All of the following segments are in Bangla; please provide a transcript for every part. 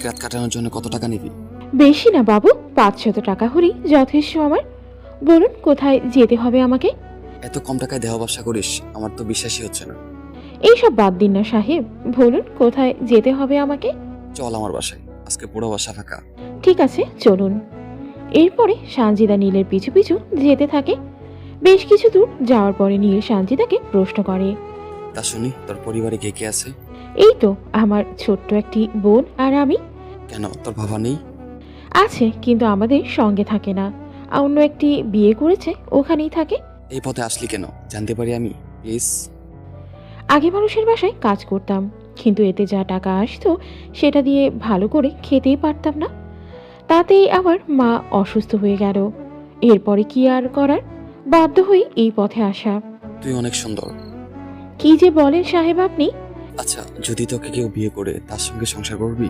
রাত কাটানোর জন্য কত টাকা নিবি? বেশি না বাবু, 500 টাকা হলেই যথেষ্ট আমার। বলুন কোথায় যেতে হবে আমাকে? এত কম টাকায় দেহ ব্যবসা করিস, আমার তো বিশ্বাসই হচ্ছে না। এইসব বাদ দিন না সাহেব, বলুন কোথায় যেতে হবে আমাকে? চল আমার বাসায়, আজকে পুরো বাসা ফাঁকা। ঠিক আছে চলুন। এরপরে সানজিদা নীলের পিছু পিছু যেতে থাকে। বেশ কিছু দূর যাওয়ার পরে নীল সানজিদাকে প্রশ্ন করে। তা শুনি, তোর পরিবারে কে কে আছে? এই তো আমার ছোট্ট একটি বোন আর আমি। কেন, তোর বাবা নেই? আছে, কিন্তু আমাদের সঙ্গে থাকে না। অন্য একটি বিয়ে করেছে, ওখানেই থাকে। এই পথে আসলি কেন, জানতে পারি আমি প্লিজ? আগে মানুষের বাসায় কাজ করতাম, কিন্তু এতে যা টাকা আসতো সেটা দিয়ে ভালো করে খেতেই পারতাম না। তাতেই আমার মা অসুস্থ হয়ে গেল। এরপরে কি আর করার, বাধ্য হয়ে এই পথে আসা। তুই অনেক সুন্দর। কি যে বলেন সাহেব আপনি! আচ্ছা, যদি তোকে কেউ বিয়ে করে তার সঙ্গে সংসার করবি?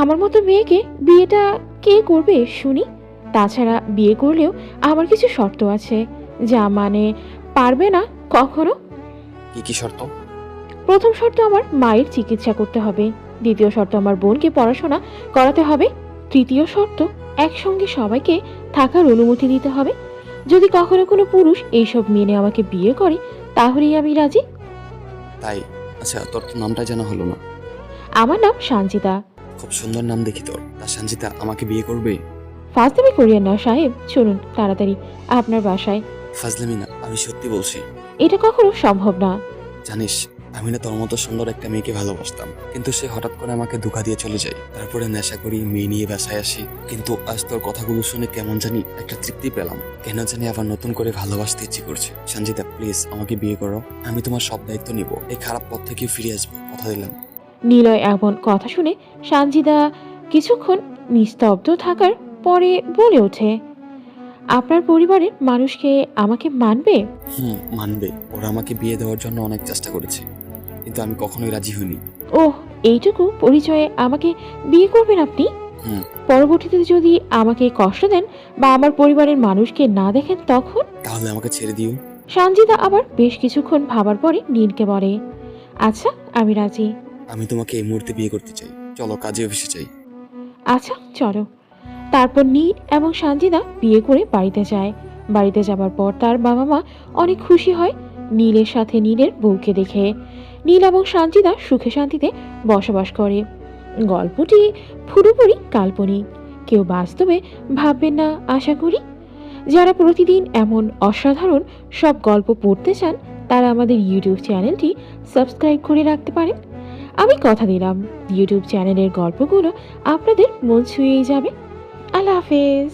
আমার মতো মেয়েকে বিয়েটা কে করবে শুনি? তাছাড়া বিয়ে করলেও আমার কিছু শর্ত আছে, যা মানে পারবে না কখনো। কি কি শর্ত? প্রথম শর্ত, আমার মায়ের চিকিৎসা করতে হবে। দ্বিতীয় শর্ত, আমার বোনকে পড়াশোনা করাতে হবে। তৃতীয় শর্ত, একসঙ্গে সবাইকে থাকার অনুমতি দিতে হবে। যদি কখনো কোনো পুরুষ এইসব মেনে আমাকে বিয়ে করে, তাহলেই আমি রাজি। তাই? আচ্ছা, তোর তো নামটা জানা হলো না। আমার নাম সানজিদা। খুব সুন্দর নাম দেখি তোর। তা সঞ্জিতা আমাকে বিয়ে করবে? ফাজলামি করিয়েন না সাহেব, চলুন তাড়াতাড়ি আপনার বাসায়। ফাজলামি না, আমি সত্যি বলছি। এটা কখনো সম্ভব না। জানিস, আমি না তোর মতো সুন্দর একটা মেয়েকে ভালোবাসতাম, কিন্তু সে হঠাৎ করে আমাকে ধোঁকা দিয়ে চলে যায়। তারপরে নেশা করি, মেয়ে নিয়ে বাসায় আসি। কিন্তু আজ তোর কথাগুলো শুনে কেমন জানি একটা তৃপ্তি পেলাম। কেন জানি আবার নতুন করে ভালোবাসতে ইচ্ছে করছে। সঞ্জিতা প্লিজ আমাকে বিয়ে করো, আমি তোমার সব দায়িত্ব নিব। এই খারাপ পথ থেকে ফিরে আসবো, কথা দিলাম। নিলয় এমন কথা শুনে সানজিদা কিছুক্ষণ নিস্তব্ধ থাকার পরে বলে ওঠে, আপনার পরিবারের মানুষকে আমাকে মানবে? মানবে। ওরা আমাকে বিয়ে দেওয়ার জন্য অনেক চেষ্টা করেছে, কিন্তু আমি কখনোই রাজি হইনি। ওহ, এইটুকু পরিচয়ে আমাকে বিয়ে করবেন আপনি? হুম। পরবর্তীতে যদি আমাকে কষ্ট দেন বা আমার পরিবারের মানুষকে না দেখেন তখন? তাহলে আমাকে ছেড়ে দিও। সানজিদা আবার বেশ কিছুক্ষণ ভাবার পরে নীলকে বলে, আচ্ছা আমি রাজি। আমি তোমাকে এই মুহূর্তে বিয়ে করতে চাই, চলো কাজে অফিসে যাই। আচ্ছা চলো। তারপর নীল এবং সানজিদা বিয়ে করে বাড়িতে যায়। বাড়িতে যাবার পর তার বাবা মা অনেক খুশি হয় নীলের সাথে নীলের বউকে দেখে। নীল এবং সানজিদা সুখে শান্তিতে বসবাস করে। গল্পটি পুরোপুরি কাল্পনিক, কেউ বাস্তবে ভাববেন না আশা করি। যারা প্রতিদিন এমন অসাধারণ সব গল্প পড়তে চান, তারা আমাদের ইউটিউব চ্যানেলটি সাবস্ক্রাইব করে রাখতে পারেন। আমি কথা দিলাম ইউটিউব চ্যানেলের গল্পগুলো আপনাদের মন ছুঁয়েই যাবে। আল্লাহ হাফেজ।